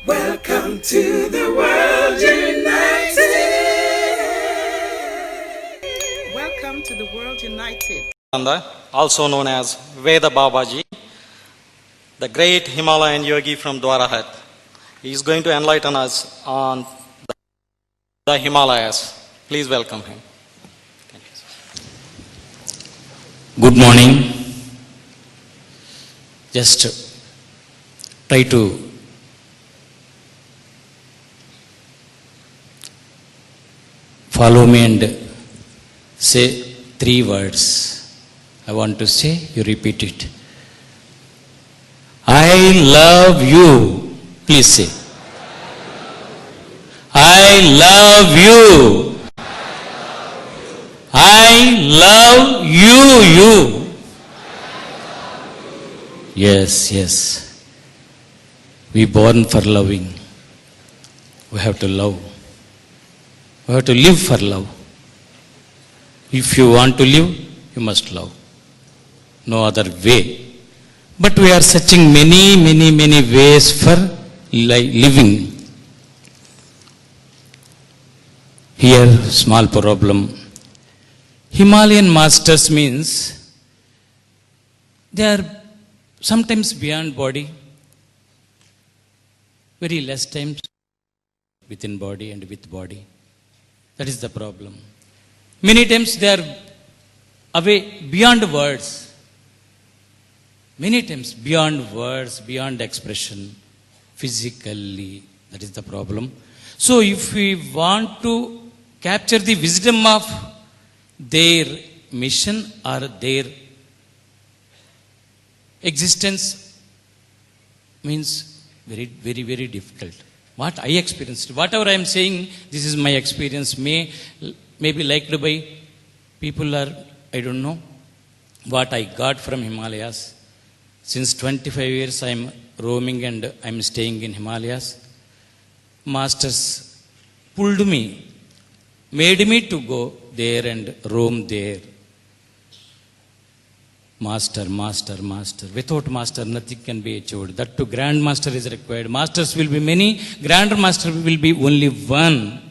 Welcome to the World United. Welcome to the World United. Also known as Veda Babaji, the great Himalayan yogi from Dwarahat. He is going to enlighten us on the Himalayas. Please welcome him. Good morning. Just try to follow me and say 3 words. I want to say, you repeat it. I love you. Please say. I love you. I love you. Yes. We born for loving. We have to love. We have to live for love. If you want to live, you must love. No other way. But we are searching many ways for living. Here, small problem. Himalayan masters means they are sometimes beyond body, very less times within body and with body. That is the problem. Many times they are away beyond words. Many times beyond words, beyond expression, physically. That is the problem. So if we want to capture the wisdom of their mission or their existence, means very difficult. What I experienced, whatever I am saying, this is my experience, maybe liked by people, or I don't know what I got from Himalayas. Since 25 years I am roaming and I am staying in Himalayas. Masters pulled me, made me to go there and roam there. Master. Without master, nothing can be achieved. That too, grand master is required. Masters will be many, grand master will be only one.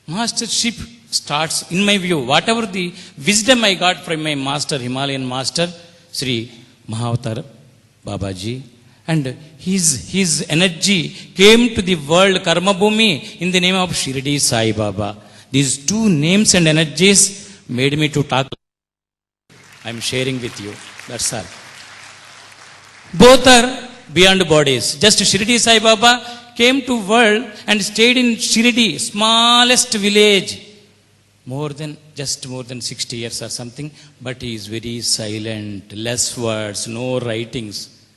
Mastership starts, in my view, whatever the wisdom I got from my master, Himalayan master, Sri Mahavatar Babaji, and his energy came to the world, Karma Bhumi, in the name of Shirdi Sai Baba. These 2 names and energies made me to talk. I am sharing with you. That's all. Both are beyond bodies. Just Shirdi Sai Baba came to world and stayed in Shirdi, smallest village. More than 60 years or something. But he is very silent, less words, no writings.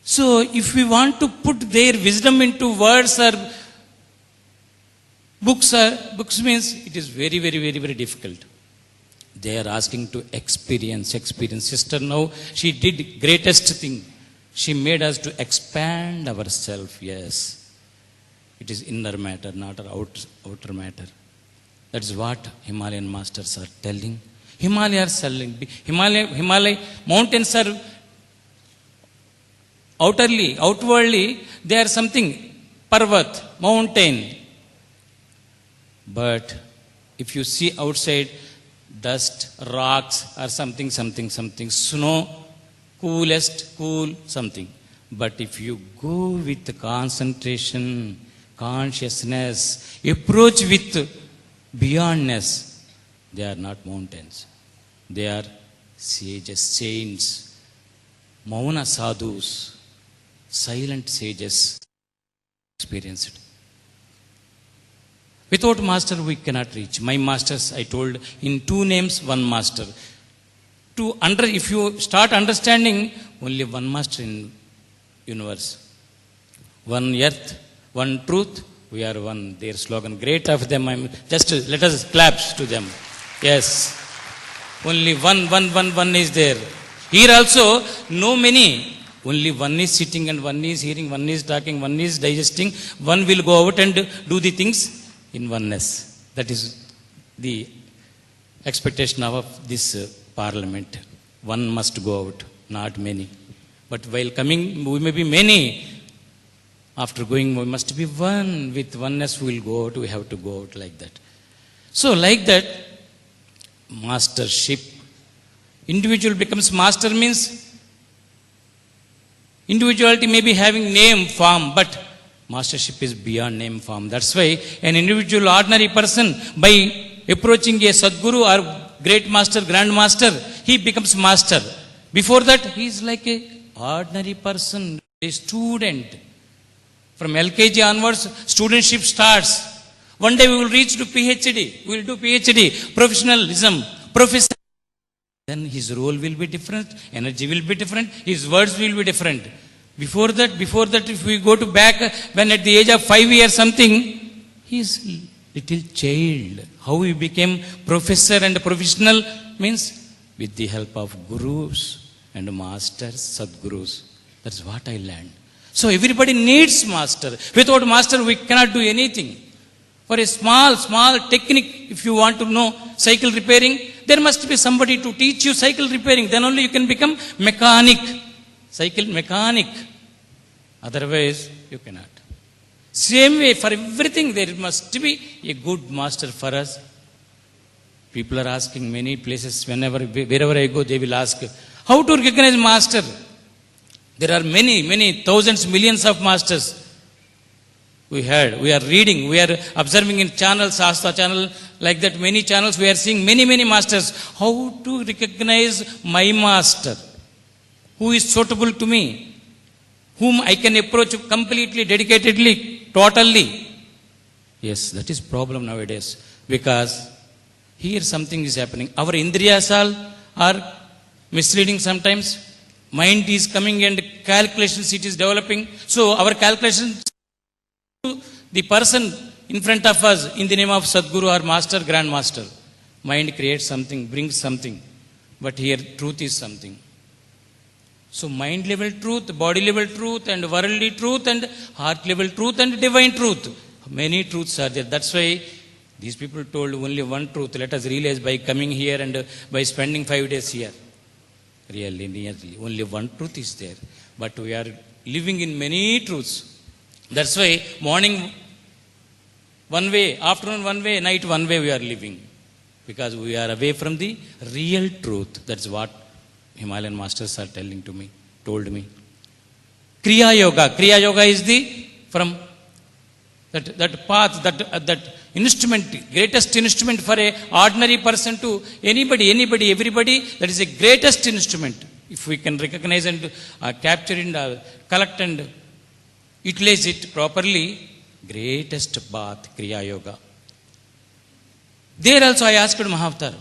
So if we want to put their wisdom into words or books means it is very difficult. They are asking to experience. Sister now, she did greatest thing. She made us to expand ourselves. Yes. It is inner matter, not outer matter. That is what Himalayan masters are telling. Himalaya mountains are outwardly, they are something, Parvat, mountain. But if you see outside, dust, rocks, or something, snow, cool, something. But if you go with concentration, consciousness, approach with beyondness, they are not mountains. They are sages, saints, Mauna sadhus, silent sages experienced. Without master, we cannot reach. My masters, I told, in 2 names, 1 master. If you start understanding, only 1 master in universe. 1 earth, 1 truth, we are one. Their slogan, great of them. Let us clap to them. Yes. Only one is there. Here also, no many. Only 1 is sitting and 1 is hearing, 1 is talking, 1 is digesting. 1 will go out and do the things in oneness. That is the expectation of this parliament. One must go out, not many. But while coming, we may be many. After going, we must be one. With oneness, we will go out. We have to go out like that. So, like that, mastership. Individual becomes master means individuality may be having name, form, but mastership is beyond name, form. That's why an individual, ordinary person, by approaching a Sadguru or great master, grand master, he becomes master. Before that, he is like a ordinary person, a student. From LKG onwards, studentship starts. One day we will reach to PhD. We will do PhD, professionalism, professor. Then his role will be different, energy will be different, his words will be different. Before that, if we go to back, when at the age of 5 years something, he is little child. How he became professor and professional means with the help of gurus and masters, Sadgurus. That's what I learned. So everybody needs master. Without master, we cannot do anything. For a small technique, if you want to know cycle repairing, there must be somebody to teach you cycle repairing. Then only you can become mechanic. Cycle mechanic. Otherwise, you cannot. Same way, for everything, there must be a good master for us. People are asking many places, wherever I go, they will ask, how to recognize master? There are many thousands, millions of masters. We are reading, we are observing in channels, Asta channel, like that, many channels, we are seeing many masters. How to recognize my master? Who is suitable to me? Whom I can approach completely, dedicatedly, totally? Yes, that is problem nowadays. Because here something is happening. Our Indriyas are misleading sometimes. Mind is coming and calculations it is developing. So our calculations, the person in front of us in the name of Sadguru or Master, Grand Master. Mind creates something, brings something. But here truth is something. So mind level truth, body level truth and worldly truth and heart level truth and divine truth. Many truths are there. That's why these people told only one truth. Let us realize by coming here and by spending 5 days here. Really, nearly. Only one truth is there. But we are living in many truths. That's why morning one way, afternoon one way, night one way we are living. Because we are away from the real truth. That's what Himalayan masters are told me. Kriya Yoga. Kriya Yoga is from that path, that instrument, greatest instrument for a ordinary person to anybody, everybody, that is a greatest instrument. If we can recognize and capture and collect and utilize it properly, greatest path, Kriya Yoga. There also I asked Mahavatar,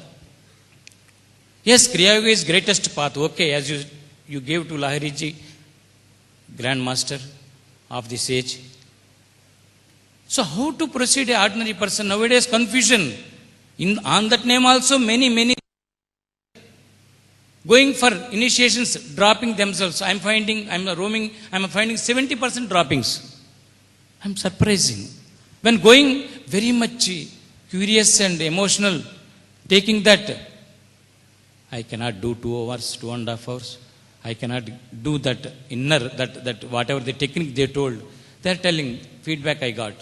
yes, Kriya Yoga is greatest path. Okay, as you gave to Lahiriji, Grand Master of this age. So how to proceed an ordinary person? Nowadays confusion. On that name also many going for initiations, dropping themselves. I'm finding 70% droppings. I'm surprising. When going very much curious and emotional, taking that, I cannot do 2 hours, 2.5 hours. I cannot do that inner, that whatever the technique they told. They're telling, feedback I got.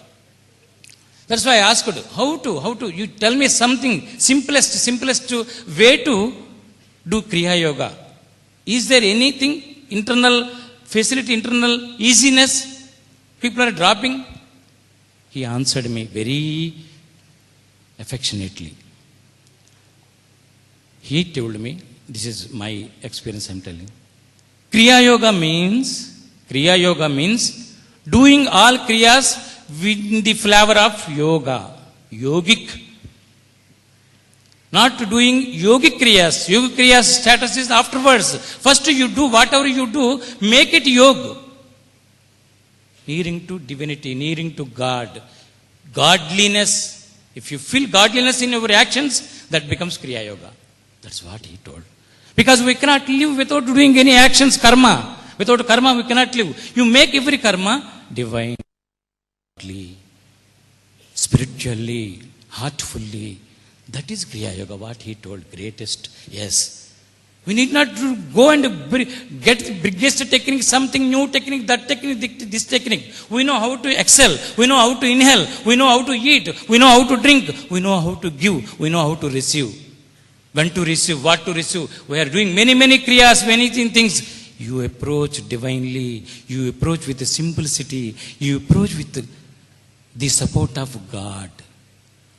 That's why I asked, how to, you tell me something, simplest way to do Kriya Yoga. Is there anything, internal facility, internal easiness, people are dropping? He answered me very affectionately. He told me, this is my experience I'm telling. Kriya Yoga means doing all Kriyas with the flavor of yoga, yogic. Not doing yogic kriyas. Yogic kriyas status is afterwards. First you do whatever you do, make it yoga. Nearing to divinity, nearing to God. Godliness. If you feel godliness in your actions, that becomes Kriya Yoga. That's what he told. Because we cannot live without doing any actions, karma. Without karma we cannot live. You make every karma divine. Spiritually, heartfully. That is Kriya Yoga, what he told, greatest. Yes. We need not to go and get the biggest technique, something new technique, that technique, this technique. We know how to excel. We know how to inhale. We know how to eat. We know how to drink. We know how to give. We know how to receive. When to receive, what to receive. We are doing many, many kriyas, many things. You approach divinely. You approach with simplicity. You approach with the support of God.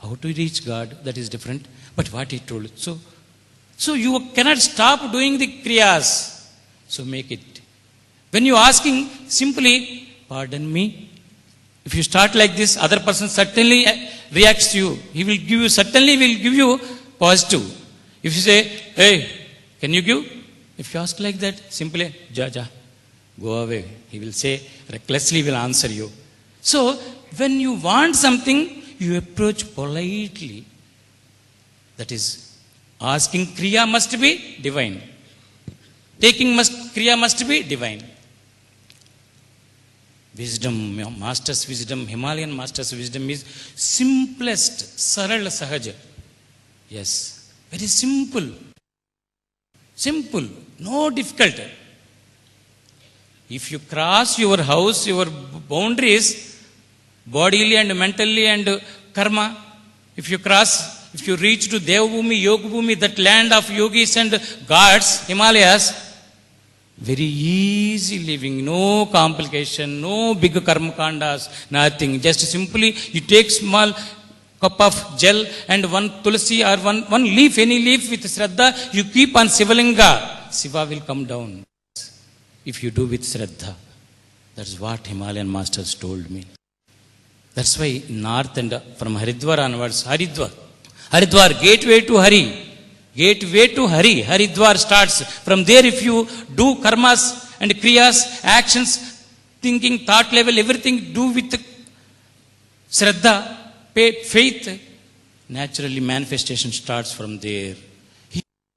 How to reach God, that is different. But what he told. So you cannot stop doing the kriyas. So make it. When you asking simply, pardon me. If you start like this, other person certainly reacts to you. He will give you, certainly will give you positive. If you say, hey, can you give? If you ask like that, simply, ja, go away. He will say, recklessly will answer you. So when you want something, you approach politely. That is, asking kriya must be divine. Taking kriya must be divine. Wisdom, master's wisdom, Himalayan master's wisdom is simplest, saral sahaja. Yes, very simple. Simple, no difficult. If you cross your house, your boundaries, bodily and mentally and karma, if you cross, if you reach to Devbhumi, Yogbhumi, that land of yogis and gods, Himalayas, very easy living, no complication, no big karma kandas, nothing. Just simply you take small cup of gel and one tulsi or one leaf, any leaf with Shraddha, you keep on Sivalinga. Shiva will come down if you do with Shraddha. That's what Himalayan masters told me. That's why north and from Haridwar onwards, Haridwar, gateway to Hari. Gateway to Hari. Haridwar starts. From there, if you do karmas and kriyas, actions, thinking, thought level, everything do with Shraddha, faith, naturally manifestation starts from there.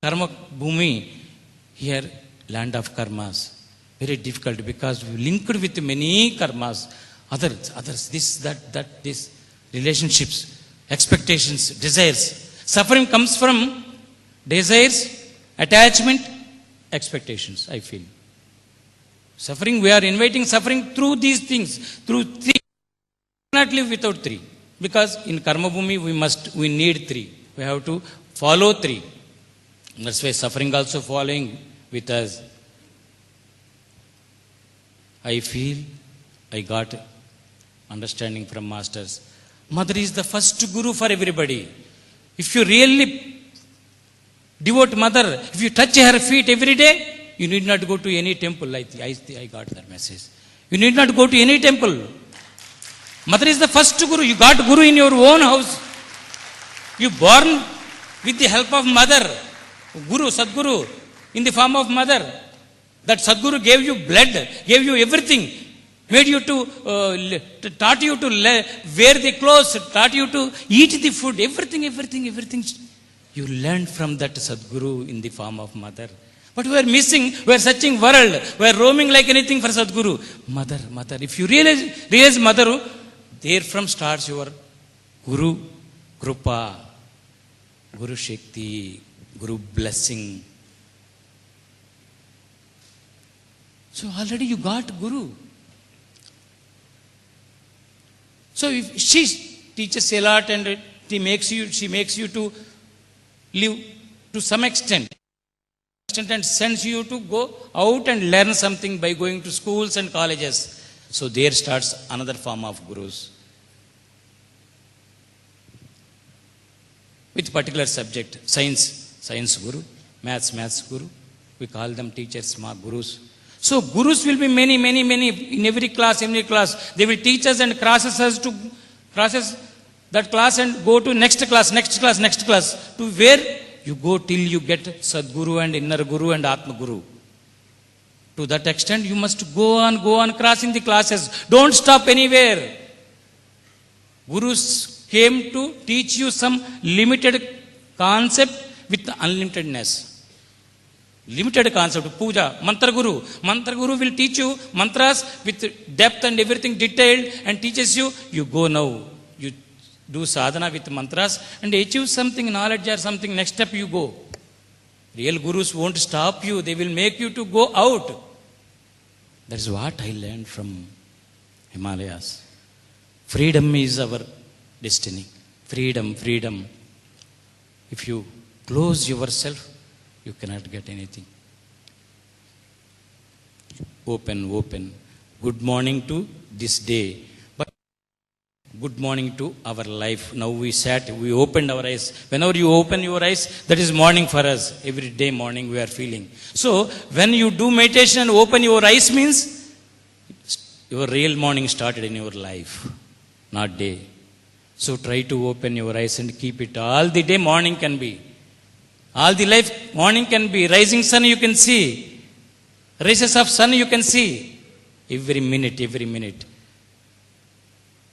Karma Bhumi, here land of karmas. Very difficult because we linked with many karmas. Others, this, that, this, relationships, expectations, desires. Suffering comes from desires, attachment, expectations, I feel. Suffering, we are inviting suffering through these things, through three. We cannot live without three. Because in Karma Bhumi, we need three. We have to follow three. That's why suffering also following with us. I feel I got understanding from masters. Mother is the first guru for everybody. If you really devote mother, if you touch her feet every day, you need not go to any temple. I got that message. You need not go to any temple. Mother is the first guru. You got guru in your own house. You born with the help of mother. Guru, Sadguru, in the form of mother. That Sadguru gave you blood, gave you everything. Made you to, taught you to wear the clothes, taught you to eat the food, everything. You learned from that Sadguru in the form of mother. But we are missing, we are searching world, we are roaming like anything for Sadguru. Mother. If you realize mother, there from starts your Guru Krupa, Guru Shakti, Guru blessing. So already you got Guru. So if she teaches a lot and she makes you to live to some extent and sends you to go out and learn something by going to schools and colleges. So there starts another form of gurus. With particular subject, science guru, maths guru. We call them teachers, gurus. So gurus will be many in every class. They will teach us and crosses that class and go to next class, to where you go till you get Sadguru and inner guru and Atma Guru. To that extent, you must go on crossing the classes. Don't stop anywhere. Gurus came to teach you some limited concept with unlimitedness. Limited concept, puja, mantra guru. Mantra guru will teach you mantras with depth and everything detailed and teaches you. You go now. You do sadhana with mantras and achieve something, knowledge or something. Next step you go. Real gurus won't stop you, they will make you to go out. That is what I learned from Himalayas. Freedom is our destiny. Freedom, freedom. If you close yourself, you cannot get anything. Open, open. Good morning to this day. But good morning to our life. Now we sat, we opened our eyes. Whenever you open your eyes, that is morning for us. Every day morning we are feeling. So when you do meditation and open your eyes means your real morning started in your life, not day. So try to open your eyes and keep it. All the day morning can be. All the life morning can be. Rising sun you can see. Rays of sun you can see. Every minute, every minute.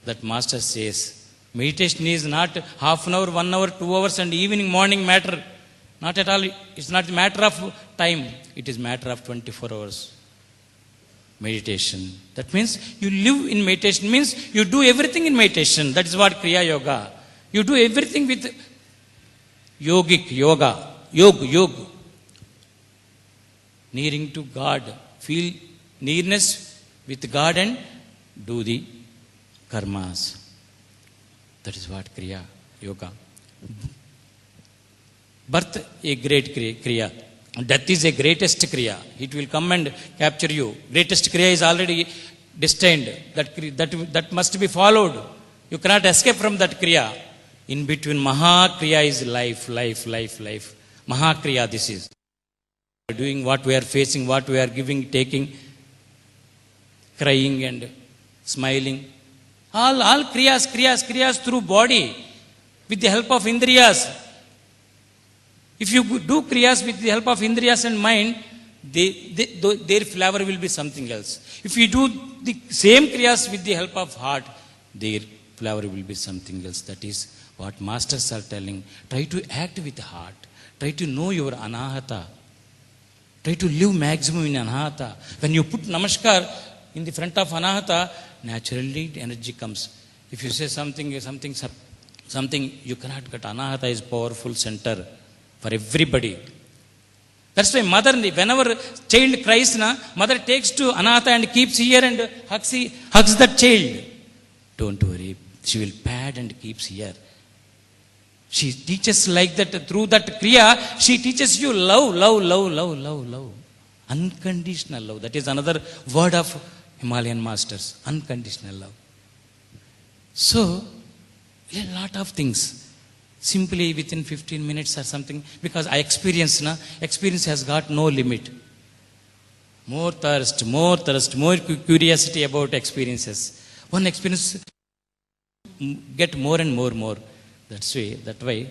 That master says, meditation is not half an hour, 1 hour, 2 hours and evening, morning matter. Not at all. It's not a matter of time. It is matter of 24 hours. Meditation. That means you live in meditation. Means you do everything in meditation. That is what Kriya Yoga. You do everything with yogic yoga. Yog. Nearing to God. Feel nearness with God and do the karmas. That is what Kriya Yoga. Birth, a great Kriya. Death is a greatest Kriya. It will come and capture you. Greatest Kriya is already destined. That must be followed. You cannot escape from that Kriya. In between Maha Kriya is life. Maha Kriya this is. Doing what we are facing, what we are giving, taking, crying and smiling. All kriyas through body with the help of indriyas. If you do kriyas with the help of indriyas and mind, their flavor will be something else. If you do the same kriyas with the help of heart, their flavor will be something else. That is what masters are telling. Try to act with the heart. Try to know your anahata. Try to live maximum in anahata. When you put namaskar in the front of anahata, naturally energy comes. If you say something, you cannot get. Anahata is powerful center for everybody. That's why mother, whenever child cries, mother takes to anahata and keeps here and hugs that child. Don't worry, she will pad and keeps here. She teaches like that. Through that kriya, she teaches you love. Unconditional love. That is another word of Himalayan masters. Unconditional love. So, a lot of things. Simply within 15 minutes or something. Because I experience has got no limit. More thirst, more curiosity about experiences. One experience get more and more. That way,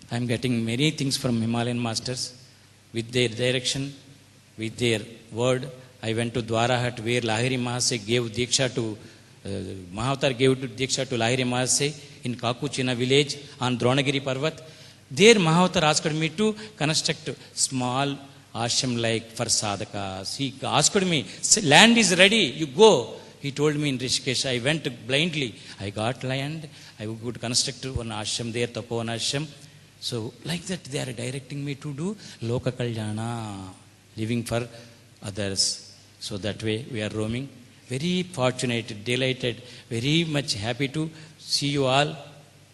I am getting many things from Himalayan masters with their direction, with their word. I went to Dwarahat where Lahiri Mahasaya gave Diksha to, Mahavatar gave Diksha to Lahiri Mahasaya in Kakuchina village on Dronagiri Parvat. There Mahavatar asked me to construct small ashram like for sadhakas. He asked me, land is ready, you go. He told me in Rishikesh. I went blindly. I got land. I would construct one ashram there, Tapovan ashram. So like that they are directing me to do Loka Kalyana, living for others. So that way we are roaming. Very fortunate, delighted, very much happy to see you all.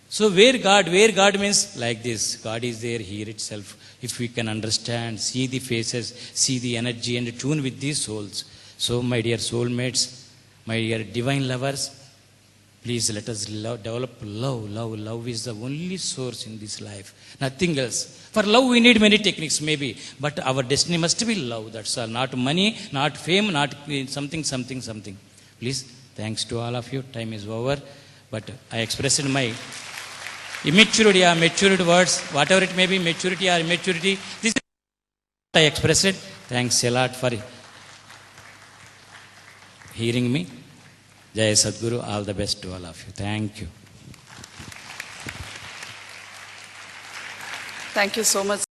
So where God means like this. God is there here itself. If we can understand, see the faces, see the energy and tune with these souls. So my dear soulmates, my dear divine lovers, please let us develop love. Love is the only source in this life. Nothing else. For love we need many techniques maybe. But our destiny must be love. That's all. Not money, not fame, not something. Please, thanks to all of you. Time is over. But I expressed my immaturity or matured words. Whatever it may be, maturity or immaturity. This is what I expressed. Thanks a lot for hearing me. Jai Sadguru, all the best to all of you. Thank you. Thank you so much.